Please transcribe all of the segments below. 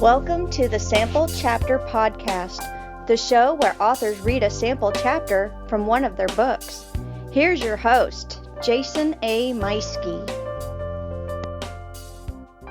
Welcome to the Sample Chapter Podcast, the show where authors read a sample chapter from one of their books. Here's your host, Jason A. Meiske.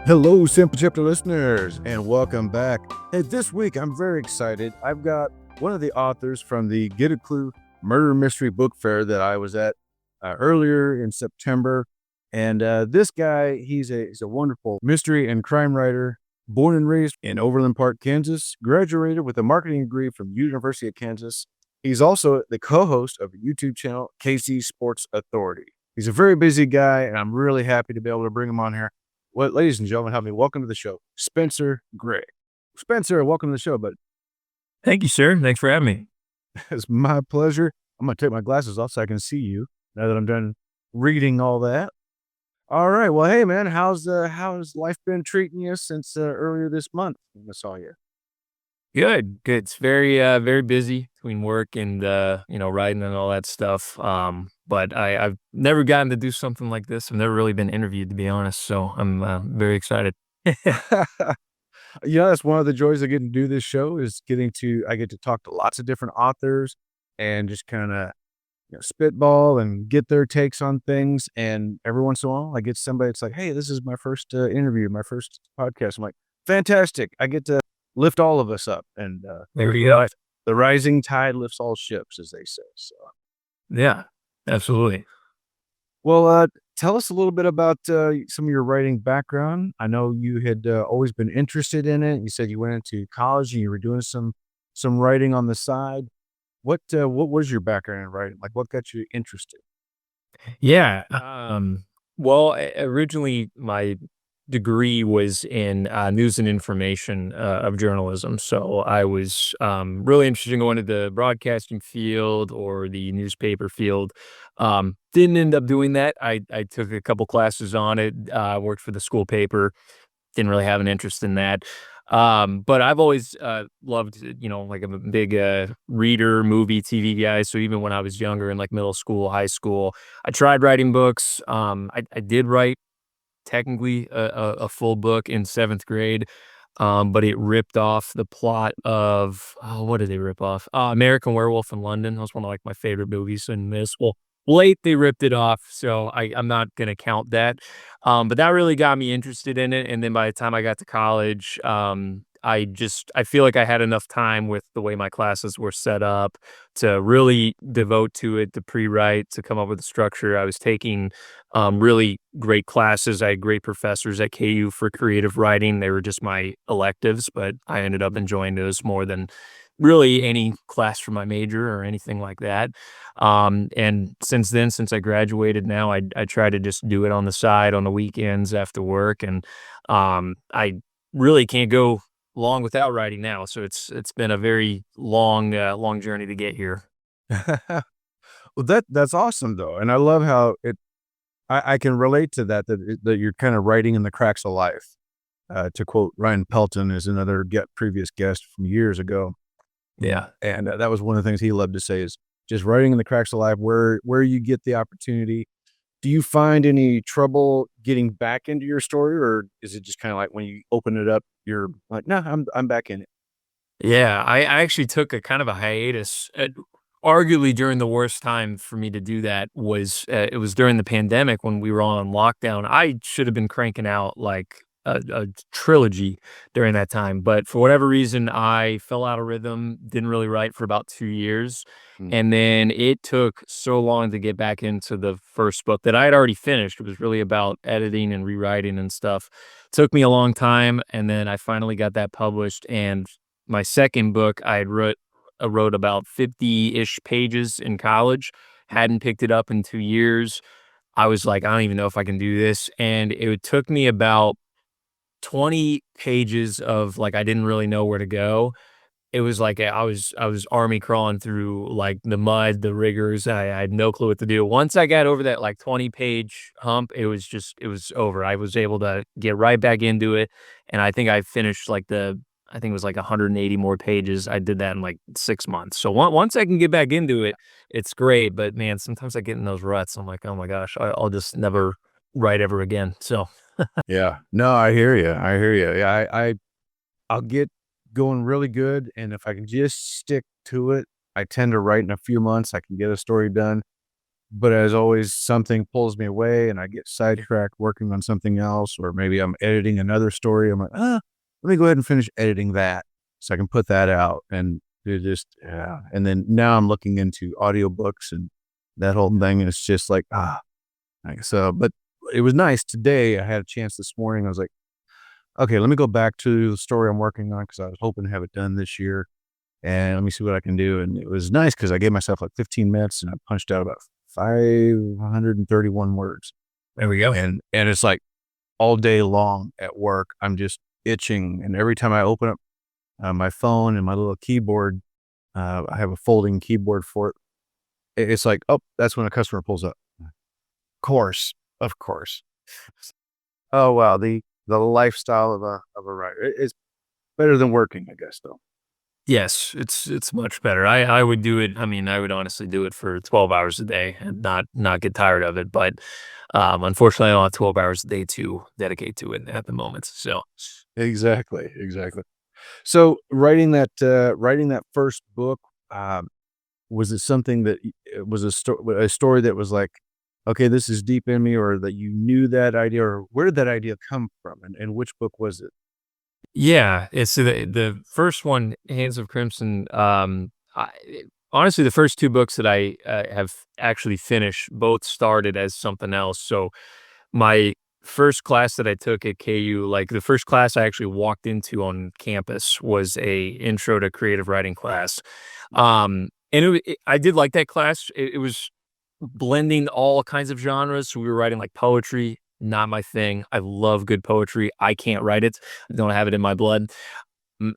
Hello, Sample Chapter listeners, and welcome back. Hey, this week I'm very excited. I've got one of the authors from the Get a Clue Murder Mystery Book Fair that I was at earlier in September. And this guy, he's a wonderful mystery and crime writer, born and raised in Overland Park, Kansas, graduated with a marketing degree from University of Kansas. He's also the co-host of a YouTube channel, KC Sports Authority. He's a very busy guy, and I'm really happy to be able to bring him on here. Well, ladies and gentlemen, help me welcome to the show, Spencer Gray. Spencer, welcome to the show, bud. Thank you, sir. Thanks for having me. It's my pleasure. I'm going to take my glasses off so I can see you now that I'm done reading all that. All right. Well, hey, man, how's life been treating you since earlier this month when I saw you? Good. It's very busy between work and writing and all that stuff. But I've never gotten to do something like this. I've never really been interviewed, to be honest. So I'm very excited. That's one of the joys of getting to do this show is I get to talk to lots of different authors and just kind of spitball and get their takes on things. And every once in a while I get somebody that's like, hey, this is my first interview, my first podcast. I'm like, fantastic. I get to lift all of us up. And there we go. The rising tide lifts all ships, as they say. So yeah, absolutely. Well, tell us a little bit about some of your writing background. I know you had always been interested in it. You said you went into college and you were doing some writing on the side. What was your background in writing? Like, what got you interested? Yeah. Well, originally my degree was in news and information of journalism. So I was really interested in going to the broadcasting field or the newspaper field. Didn't end up doing that. I took a couple classes on it. Worked for the school paper. Didn't really have an interest in that. But I've always loved, like I'm a big reader, movie, TV guy. So even when I was younger in like middle school, high school, I tried writing books. I did write technically a full book in 7th grade, but it ripped off the plot of, what did they rip off? American Werewolf in London. That was one of like my favorite movies in middle school. Late they ripped it off, so I'm not going to count that. But that really got me interested in it. And then by the time I got to college, I feel like I had enough time with the way my classes were set up to really devote to it, to pre-write, to come up with a structure. I was taking really great classes. I had great professors at KU for creative writing. They were just my electives, but I ended up enjoying those more than really any class for my major or anything like that. And since then, since I graduated now, I try to just do it on the side on the weekends after work. And I really can't go long without writing now. So it's been a very long journey to get here. Well, that's awesome though. And I love how I can relate to that you're kind of writing in the cracks of life. To quote Ryan Pelton is another previous guest from years ago. Yeah. And that was one of the things he loved to say is just writing in the cracks of life where you get the opportunity. Do you find any trouble getting back into your story, or is it just kind of like when you open it up, you're like, no, I'm back in it? Yeah. I actually took a kind of a hiatus. Arguably during the worst time for me to do that was it was during the pandemic when we were all on lockdown. I should have been cranking out like a trilogy during that time. But for whatever reason, I fell out of rhythm, didn't really write for about 2 years. And then it took so long to get back into the first book that I had already finished. It was really about editing and rewriting and stuff. Took me a long time. And then I finally got that published. And my second book, I wrote about 50-ish pages in college, hadn't picked it up in 2 years. I was like, I don't even know if I can do this. And it took me about 20 pages of like I didn't really know where to go. It was like I was army crawling through like the mud, the rigors. I had no clue what to do. Once I got over that like 20-page hump, it was over. I was able to get right back into it, and I think I finished I think it was like 180 more pages. I did that in like 6 months. So once I can get back into it, it's great. But man, sometimes I get in those ruts. I'm like, oh my gosh, I'll just never write ever again. So Yeah. No, I hear you. Yeah, I'll get going really good, and if I can just stick to it, I tend to write in a few months, I can get a story done. But as always, something pulls me away and I get sidetracked working on something else, or maybe I'm editing another story. I'm like, let me go ahead and finish editing that so I can put that out. And it just, yeah. And then now I'm looking into audiobooks and that whole thing. It's just like, so, but it was nice today. I had a chance this morning. I was like, okay, let me go back to the story I'm working on because I was hoping to have it done this year. And let me see what I can do. And it was nice because I gave myself like 15 minutes and I punched out about 531 words. There we go. And it's like all day long at work, I'm just itching. And every time I open up my phone and my little keyboard, I have a folding keyboard for it. It's like, oh, that's when a customer pulls up. Of course. Oh, wow. The lifestyle of a writer. It's better than working, I guess, though. Yes, it's much better. I would do it. I mean, I would honestly do it for 12 hours a day and not get tired of it. But unfortunately, I don't have 12 hours a day to dedicate to it at the moment. So Exactly. So writing that first book, was it something that it was a story that was like, okay, this is deep in me, or that you knew that idea, or where did that idea come from, and which book was it? yeah, it's the first one, Hands of Crimson. Honestly, the first two books that I have actually finished both started as something else. So my first class that I took at KU, like the first class I actually walked into on campus was a intro to creative writing class. And I did like that class. It was blending all kinds of genres. So we were writing like poetry, not my thing. I love good poetry. I can't write it. I don't have it in my blood.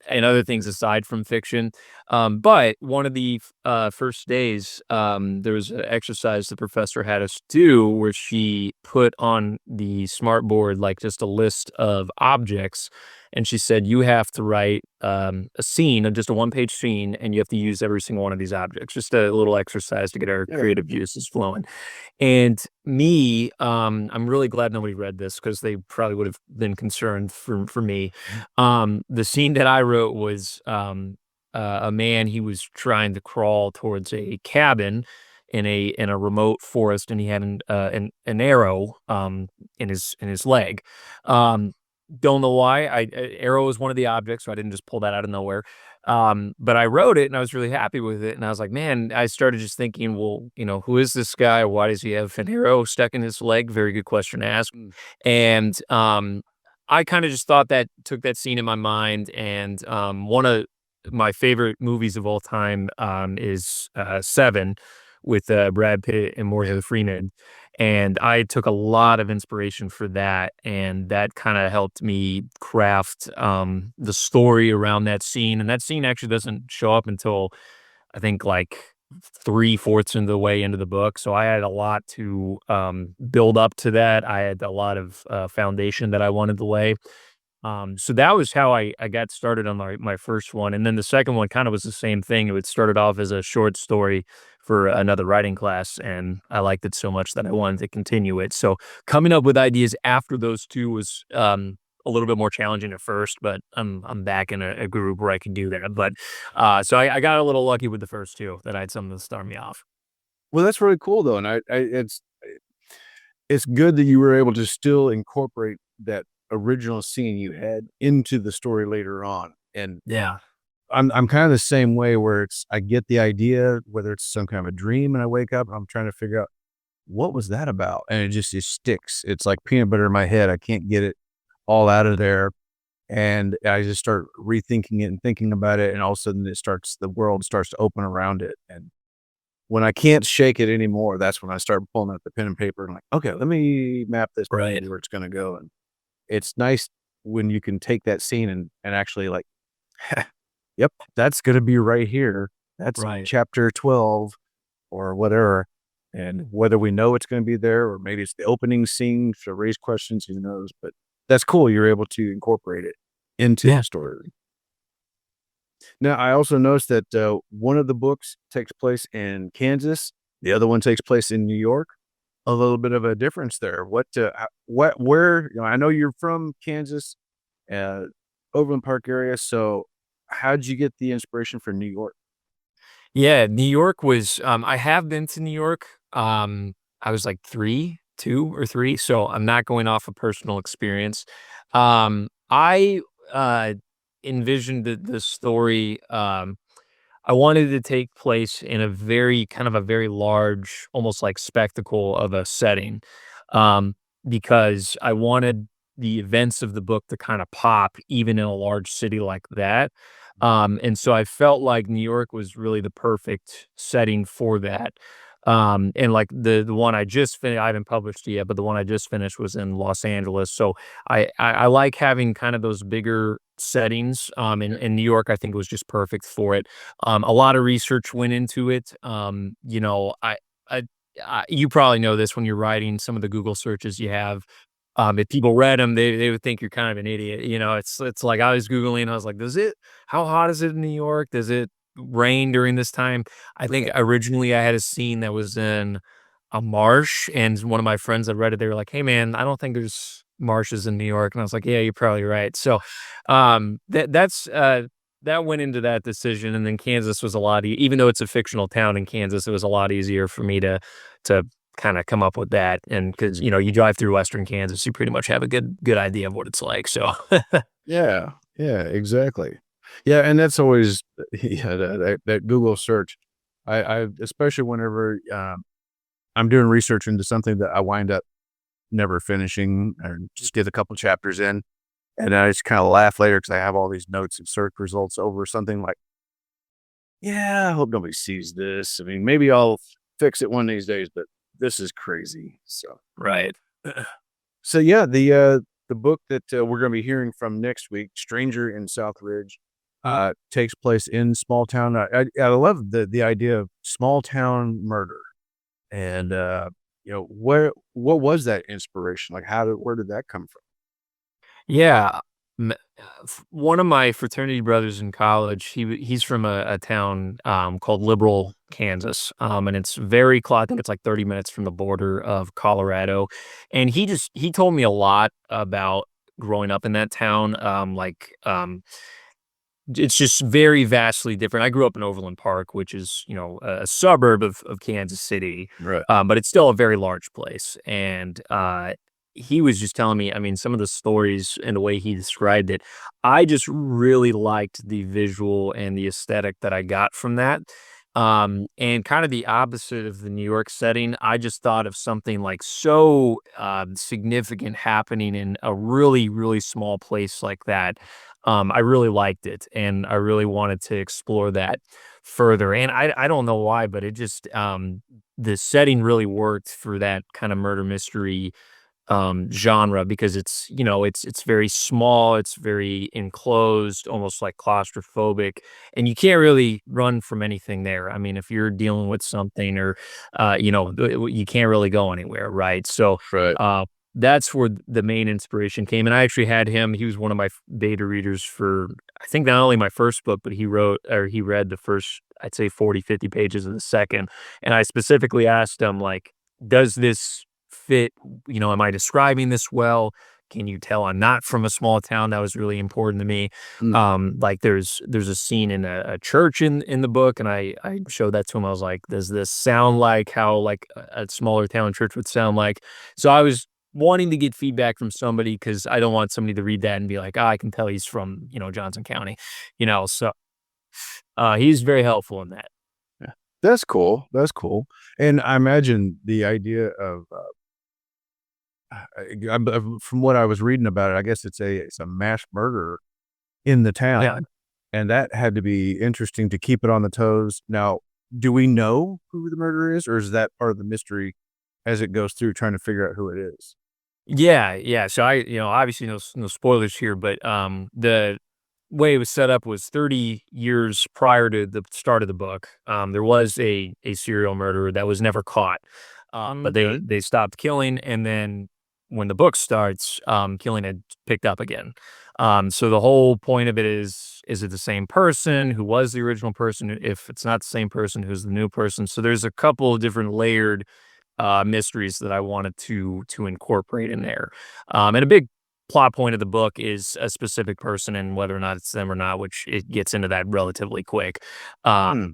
And other things aside from fiction. But one of the first days, there was an exercise the professor had us do where she put on the smart board like just a list of objects. And she said, you have to write a scene, just a one-page scene, and you have to use every single one of these objects. Just a little exercise to get our Yeah. creative juices flowing. And me, I'm really glad nobody read this because they probably would have been concerned for me. The scene that I wrote was a man. He was trying to crawl towards a cabin in a remote forest, and he had an arrow in his leg. Um, don't know why. Arrow was one of the objects, so I didn't just pull that out of nowhere. But I wrote it and I was really happy with it. And I was like, man, I started just thinking, well, who is this guy? Why does he have an arrow stuck in his leg? Very good question to ask. And I kind of just thought that took that scene in my mind. And one of my favorite movies of all time is Seven with Brad Pitt and Morgan Freeman. And I took a lot of inspiration for that, and that kinda helped me craft, the story around that scene, and that scene actually doesn't show up until, I think, like, 3/4 of the way into the book, so I had a lot to, build up to that. I had a lot of, foundation that I wanted to lay. So that was how I got started on my first one, and then the second one kinda was the same thing. It started off as a short story for another writing class, and I liked it so much that I wanted to continue it. So coming up with ideas after those 2 was, a little bit more challenging at first, but I'm back in a group where I can do that. But, so I got a little lucky with the first 2 that I had something to start me off. Well, that's really cool though, and it's good that you were able to still incorporate that original scene you had into the story later on. And Yeah. I'm kind of the same way where I get the idea, whether it's some kind of a dream, and I wake up and I'm trying to figure out what was that about, and it sticks. It's like peanut butter in my head. I can't get it all out of there, and I just start rethinking it and thinking about it, and all of a sudden the world starts to open around it. And when I can't shake it anymore, that's when I start pulling out the pen and paper and like, okay, let me map this Right. where it's going to go. And it's nice when you can take that scene and actually like, yep, that's going to be right here. That's Right. chapter 12 or whatever. And whether we know it's going to be there or maybe it's the opening scene to raise questions, who knows? But that's cool. You're able to incorporate it into Yeah. the story. Now, I also noticed that one of the books takes place in Kansas, the other one takes place in New York. A little bit of a difference there. Where? I know you're from Kansas. Uh, Overland Park area. So, how'd you get the inspiration for New York? Yeah, New York was, I have been to New York. I was like 3, 2 or 3, so I'm not going off of personal experience. I, envisioned the story, I wanted to take place in a very kind of a very large, almost like spectacle of a setting, um, because I wanted the events of the book to kind of pop even in a large city like that. And so I felt like New York was really the perfect setting for that. And like the one I just finished, I haven't published it yet, but the one I just finished was in Los Angeles. So I like having kind of those bigger settings. And New York, I think was just perfect for it. A lot of research went into it. I, you probably know this when you're writing some of the Google searches you have. If people read them, they would think you're kind of an idiot. It's like I was Googling, I was like, how hot is it in New York? Does it rain during this time? I think originally I had a scene that was in a marsh, and one of my friends that read it, they were like, "Hey man, I don't think there's marshes in New York." And I was like, "Yeah, you're probably right." So, that went into that decision, and then Kansas was a lot even though it's a fictional town in Kansas, it was a lot easier for me to kinda come up with that, and because you drive through Western Kansas, you pretty much have a good idea of what it's like, so Yeah, yeah, exactly. Yeah, and that's always yeah, that Google search. I especially whenever, I'm doing research into something that I wind up never finishing or just get a couple chapters in, and I just kinda laugh later because I have all these notes and search results over something like, "Yeah, I hope nobody sees this. I mean, maybe I'll fix it one of these days, but this is crazy." So Right. so yeah, the book that, we're gonna be hearing from next week, Stranger in South Ridge, takes place in small town. I love the idea of small town murder, and, what was that inspiration? Like, where did that come from? Yeah. One of my fraternity brothers in college, he's from a town called Liberal, Kansas, and it's very close. I think it's like 30 minutes from the border of Colorado, and he told me a lot about growing up in that town. It's just very vastly different. I grew up in Overland Park, which is, a suburb of Kansas City, Right. but it's still a very large place. And he was just telling me, I mean, some of the stories and the way he described it, I just really liked the visual and the aesthetic that I got from that. And kind of the opposite of the New York setting, I just thought of something like so significant happening in a really, really small place like that. I really liked it, and I really wanted to explore that further. And I don't know why, but it just the setting really worked for that kind of murder mystery genre because it's very small, it's very enclosed, almost like claustrophobic, and you can't really run from anything there. I mean, if you're dealing with something or you can't really go anywhere, right? So Right. uh that's where the main inspiration came. And I actually had him, he was one of my beta readers for, I think, not only my first book, but he read the first, I'd say 40, 50 pages of the second. And I specifically asked him, like, does this fit? Am I describing this well? Can you tell I'm not from a small town? That was really important to me. Mm, Like there's a scene in a church in the book, and I showed that to him. I was like, does this sound like how like a smaller town church would sound like? So I was wanting to get feedback from somebody because I don't want somebody to read that and be like, I can tell he's from Johnson County, so he's very helpful in that. yeah. That's cool, that's cool. And I imagine the idea of, from what I was reading about it, I guess it's a mass murder in the Yeah. town, and that had to be interesting to keep it on the toes. Now, do we know who the murderer is, or is that part of the mystery as it goes through trying to figure out who it is? Yeah, yeah. So obviously no spoilers here, but the way it was set up was 30 years prior to the start of the book. There was a serial murderer that was never caught, but they stopped killing, and then when the book starts, killing had picked up again. So the whole point of it is it the same person? Who was the original person? If it's not the same person, who's the new person? So there's a couple of different layered mysteries that I wanted to incorporate in there. And a big plot point of the book is a specific person and whether or not it's them or not, which it gets into that relatively quick. Hmm.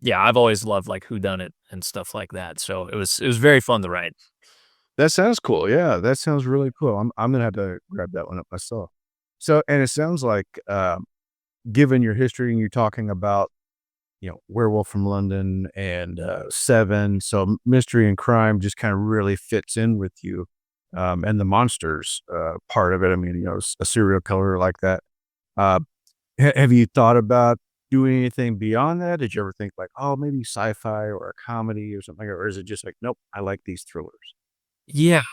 Yeah, I've always loved like whodunit and stuff like that. So it was very fun to write. That sounds cool. Yeah, that sounds really cool. I'm gonna have to grab that one up myself. So, and it sounds like, given your history and you're talking about, Werewolf from London and Seven, so mystery and crime just kind of really fits in with you, and the monsters part of it. I mean, a serial killer like that. Uh, have you thought about doing anything beyond that? Did you ever think like, oh, maybe sci-fi or a comedy or something, or is it just like, nope, I like these thrillers? Yeah,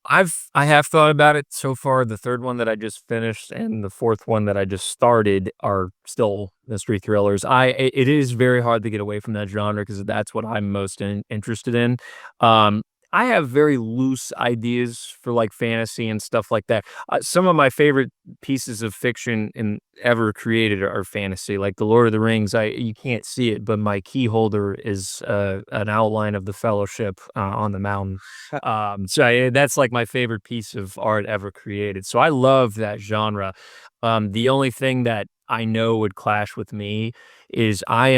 I have thought about it so far. The third one that I just finished and the fourth one that I just started are still mystery thrillers. It is very hard to get away from that genre because that's what I'm most interested in. Um, I have very loose ideas for like fantasy and stuff like that. Some of my favorite pieces of fiction in ever created are fantasy, like the Lord of the Rings. I You can't see it, but my key holder is an outline of the Fellowship on the mountain. That's like my favorite piece of art ever created. So I love that genre. The only thing that I know would clash with me is I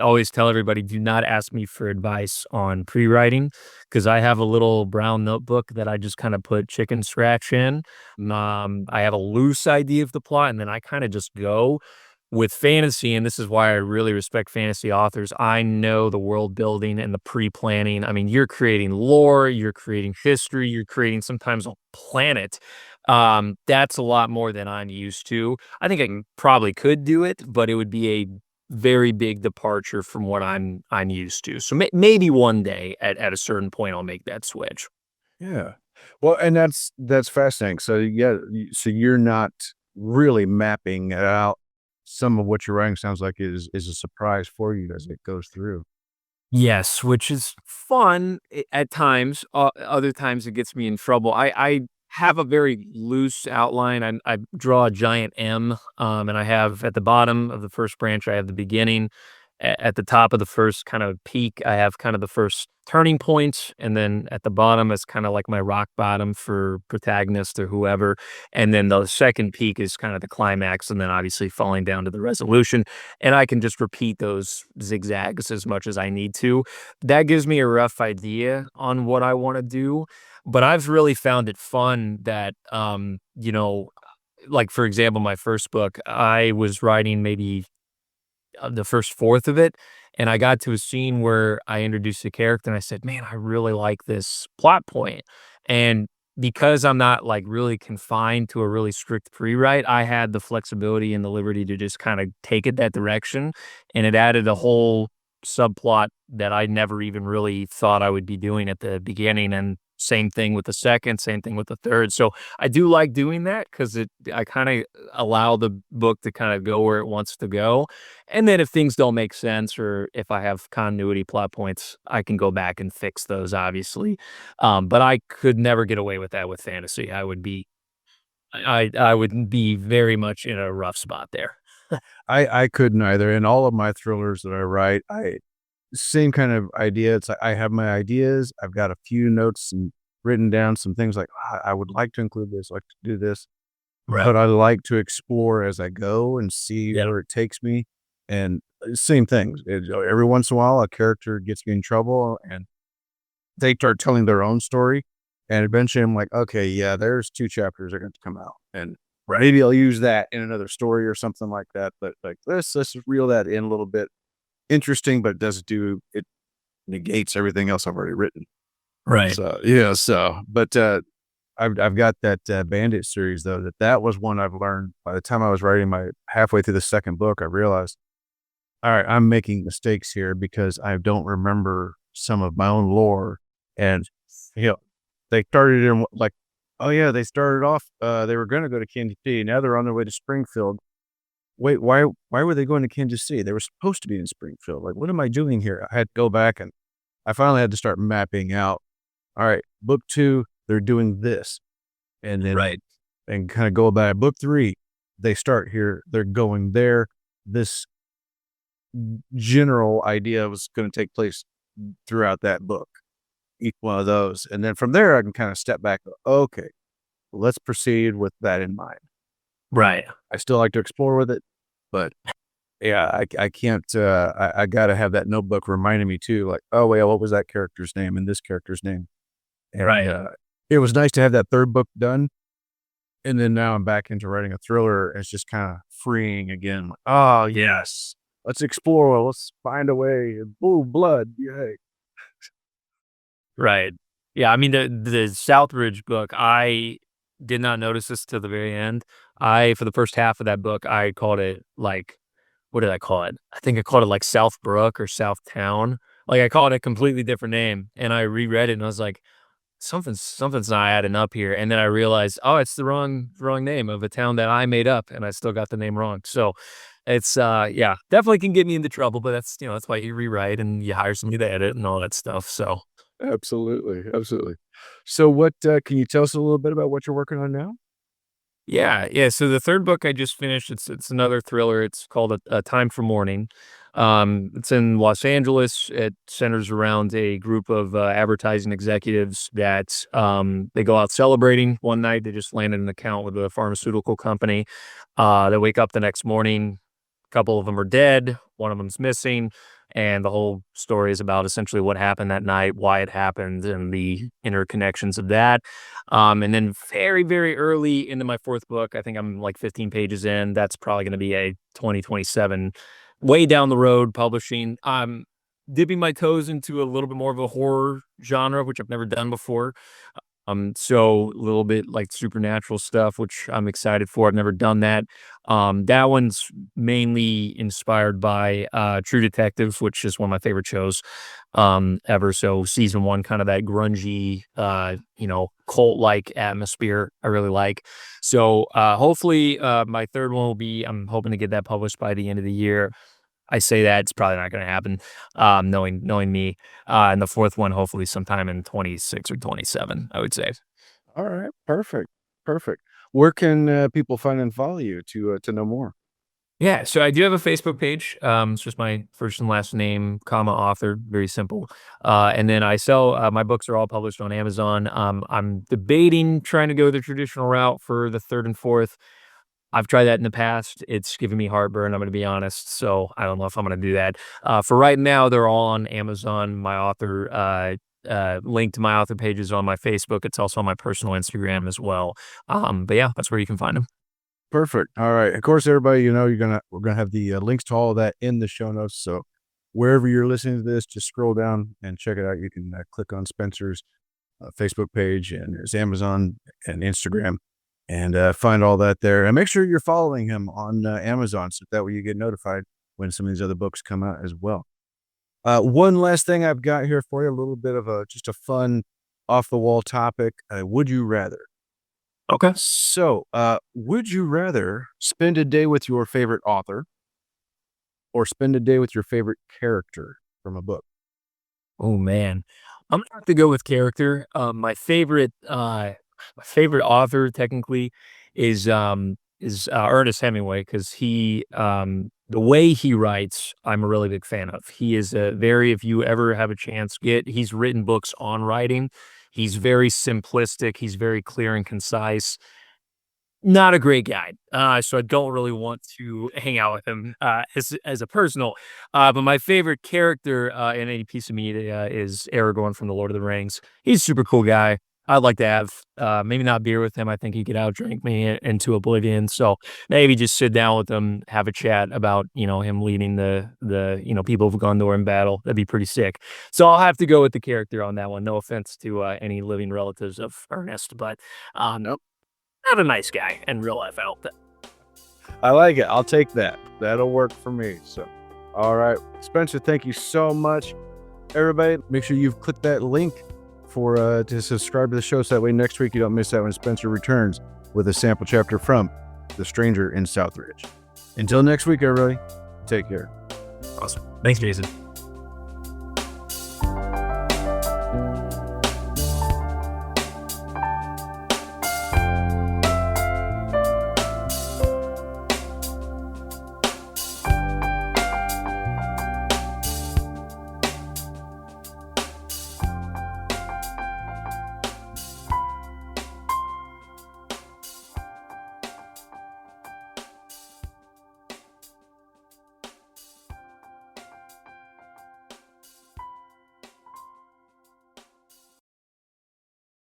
always tell everybody, do not ask me for advice on pre-writing because I have a little brown notebook that I just kind of put chicken scratch in. I have a loose idea of the plot and then I kind of just go with fantasy, and this is why I really respect fantasy authors. I know the world building and the pre-planning. I mean, you're creating lore, you're creating history, you're creating sometimes a planet. That's a lot more than I'm used to. I think probably could do it, but it would be a very big departure from what I'm used to. So maybe one day at a certain point I'll make that switch. Yeah. Well, and that's fascinating. So yeah, so you're not really mapping it out. Some of what you're writing sounds like is a surprise for you as it goes through. Yes, which is fun at times. Other times it gets me in trouble. I have a very loose outline. I draw a giant M, and I have at the bottom of the first branch, I have the beginning. At the top of the first kind of peak, I have kind of the first turning point, and then at the bottom is kind of like my rock bottom for protagonist or whoever. And then the second peak is kind of the climax, and then obviously falling down to the resolution and I can just repeat those zigzags as much as I need to. That gives me a rough idea on what I want to do, but I've really found it fun that like for example, my first book, I was writing maybe the first fourth of it, and I got to a scene where I introduced a character and I said, "Man, I really like this plot point." And because I'm not like really confined to a really strict pre-write, I had the flexibility and the liberty to just kind of take it that direction, and it added a whole subplot that I never even really thought I would be doing at the beginning. And same thing with the second, same thing with the third. So I do like doing that because I kind of allow the book to kind of go where it wants to go, and then if things don't make sense or if I have continuity plot points, I can go back and fix those, obviously. But I could never get away with that with fantasy. I would be very much in a rough spot there. I couldn't either. In all of my thrillers that I write, I same kind of idea. It's like I have my ideas. I've got a few notes and written down some things like I would like to include this, like to do this, Right. but I like to explore as I go and see Yeah. where it takes me. And same things. Every once in a while, a character gets me in trouble, and they start telling their own story. And eventually, I'm like, okay, yeah, there's 2 chapters that are going to come out, and maybe I'll use that in another story or something like that. But like, let's reel that in a little bit. Interesting, but it doesn't do it negates everything else I've already written. Right. So yeah, but I've got that Bandit series though. That was one I've learned by the time I was writing my halfway through the second book. I realized, all right, I'm making mistakes here because I don't remember some of my own lore. And you know, they started in like, oh yeah, they started off. They were going to go to Kansas City. Now they're on their way to Springfield. Wait, why were they going to Kansas City? They were supposed to be in Springfield. Like, what am I doing here? I had to go back and I finally had to start mapping out. All right, book 2, they're doing this, and then Right. and kind of go about it. Book 3, they start here, they're going there. This general idea was going to take place throughout that book, each one of those, and then from there I can kind of step back. Okay, let's proceed with that in mind. Right. I still like to explore with it, but yeah, I can't, I got to have that notebook reminding me too, like, oh, wait, what was that character's name and this character's name? And Right. it was nice to have that third book done. And then now I'm back into writing a thriller. It's just kind of freeing again. Like, oh, yes, let's explore. Let's find a way. Ooh, blood. Yay. Right. Yeah, I mean, the Southridge book, I did not notice this till the very end. For the first half of that book, I called it, like, what did I call it? I think I called it, like, Southbrook or Southtown. Like, I called it a completely different name, and I reread it, and I was like, something's not adding up here, and then I realized, oh, it's the wrong name of a town that I made up, and I still got the name wrong. So, it's, yeah, definitely can get me into trouble, but that's why you rewrite and you hire somebody to edit and all that stuff, so. Absolutely. Absolutely. So, what can you tell us a little bit about what you're working on now? Yeah, yeah. So the third book I just finished, it's another thriller. It's called A Time for Mourning. It's in Los Angeles. It centers around a group of advertising executives that they go out celebrating one night. They just landed an account with a pharmaceutical company. They wake up the next morning. A couple of them are dead. One of them's missing. And the whole story is about essentially what happened that night, why it happened, and the interconnections of that. And then very, very early into my fourth book, I think I'm like 15 pages in. That's probably going to be a 2027, way down the road publishing. I'm dipping my toes into a little bit more of a horror genre, which I've never done before. So a little bit like supernatural stuff, which I'm excited for. I've never done that. That one's mainly inspired by True Detective, which is one of my favorite shows ever. So season one, kind of that grungy, cult-like atmosphere I really like. So hopefully my third one will be, I'm hoping to get that published by the end of the year. I say that it's probably not going to happen, knowing me. And the fourth one, hopefully sometime in 26 or 27, I would say. All right. Perfect. Perfect. Where can people find and follow you to know more? Yeah, so I do have a Facebook page. It's just my first and last name, comma author, very simple. And then I sell my books are all published on Amazon. I'm debating trying to go the traditional route for the third and fourth. I've tried that in the past. It's given me heartburn, I'm gonna be honest, so I don't know if I'm gonna do that. For right now, they're all on Amazon. My author, link to my author page is on my Facebook. It's also on my personal Instagram as well. But yeah, that's where you can find them. Perfect. All right. Of course, everybody, we're gonna have the links to all of that in the show notes. So wherever you're listening to this, just scroll down and check it out. You can click on Spencer's Facebook page, and there's Amazon and Instagram, and find all that there. And make sure you're following him on Amazon, so that way you get notified when some of these other books come out as well. One last thing I've got here for you, a little bit of just a fun off the wall topic. Would you rather? Okay. So, would you rather spend a day with your favorite author or spend a day with your favorite character from a book? Oh man, I'm gonna have to go with character. My favorite author technically is Ernest Hemingway because the way he writes, I'm a really big fan of. He is a very, if you ever have a chance, he's written books on writing. He's very simplistic. He's very clear and concise. Not a great guy, so I don't really want to hang out with him, as a personal, but my favorite character, in any piece of media is Aragorn from The Lord of the Rings. He's a super cool guy. I'd like to have, maybe not beer with him. I think he could outdrink me into oblivion, so maybe just sit down with him, have a chat about, him leading the people of Gondor in battle. That'd be pretty sick. So I'll have to go with the character on that one. No offense to, any living relatives of Ernest, but, Nope. not a nice guy in real life, I don't think. I like it. I'll take that. That'll work for me. So, all right, Spencer, thank you so much. Everybody, make sure you've clicked that link for to subscribe to the show, so that way next week you don't miss out when Spencer returns with a sample chapter from The Stranger in Southridge. Until next week, everybody, take care. Awesome. Thanks, Jason.